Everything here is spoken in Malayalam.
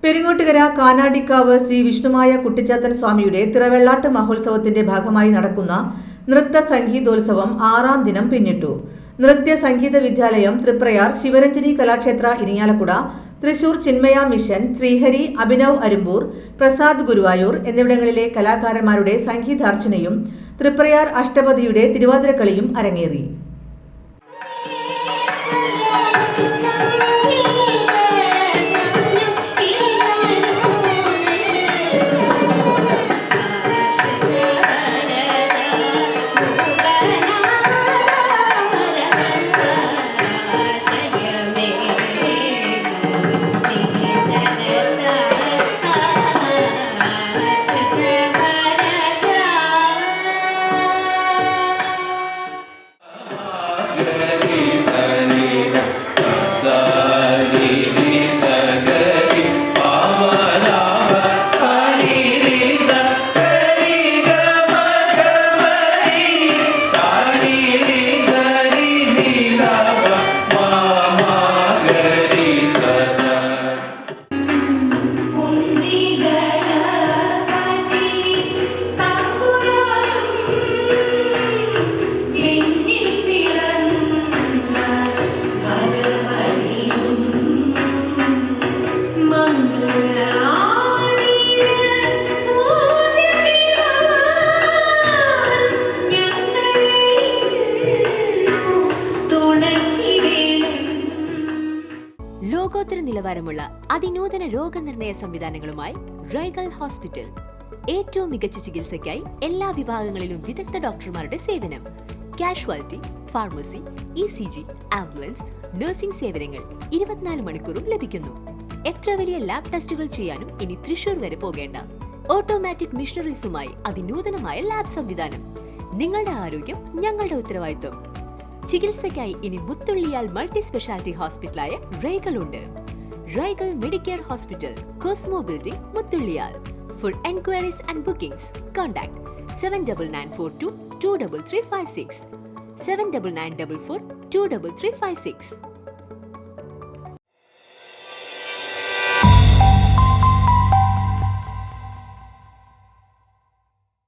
പെരിങ്ങോട്ടുകര കാനാടിക്കാവ് ശ്രീ വിഷ്ണുമായ കുട്ടിച്ചാത്തൻ സ്വാമിയുടെ തിറവെള്ളാട്ട് മഹോത്സവത്തിന്റെ ഭാഗമായി നടക്കുന്ന നൃത്ത സംഗീതോത്സവം 6ാം ദിനം പിന്നിട്ടു. നൃത്യ സംഗീത വിദ്യാലയം, തൃപ്രയാർ ശിവരഞ്ജനി കലാക്ഷേത്ര ഇരിങ്ങാലക്കുട, തൃശൂർ ചിന്മയ മിഷൻ, ശ്രീഹരി, അഭിനവ് അരുമ്പൂർ, പ്രസാദ് ഗുരുവായൂർ എന്നിവിടങ്ങളിലെ കലാകാരന്മാരുടെ സംഗീതാർച്ചനയും തൃപ്രയാർ അഷ്ടപതിയുടെ തിരുവാതിരക്കളിയും അരങ്ങേറി. ലോകോത്തര നിലവാരമുള്ള അതിനൂതന രോഗനിർണയ സംവിധാനങ്ങളുമായി റൈഗൽ ഹോസ്പിറ്റൽ. ഏറ്റവും മികച്ച ചികിത്സയ്ക്കായി എല്ലാ വിഭാഗങ്ങളിലും വിദഗ്ധ ഡോക്ടർമാരുടെ സേവനം. Casualty, pharmacy, ECG, ambulance, nursing സേവനങ്ങൾ 24 മണിക്കൂറും ലഭിക്കുന്നു. എത്ര വലിയ ലാബ് ടെസ്റ്റുകൾ ചെയ്യാനും ഇനി തൃശൂർ വരെ പോകേണ്ട. ഓട്ടോമാറ്റിക് മിഷനറീസുമായി അതിനൂതനമായ ലാബ് സംവിധാനം. നിങ്ങളുടെ ആരോഗ്യം ഞങ്ങളുടെ ഉത്തരവാദിത്വം. ചികിത്സയ്ക്കായി ഇനി മുത്തുള്ളിയാൽ മൾട്ടി സ്പെഷ്യാലിറ്റി ഹോസ്പിറ്റലായ റൈഗൽ ഉണ്ട്. റൈഗൽ Medicare hospital, Cosmo building, Muthulliyal. For enquiries and bookings contact 7994223356, 7994423356.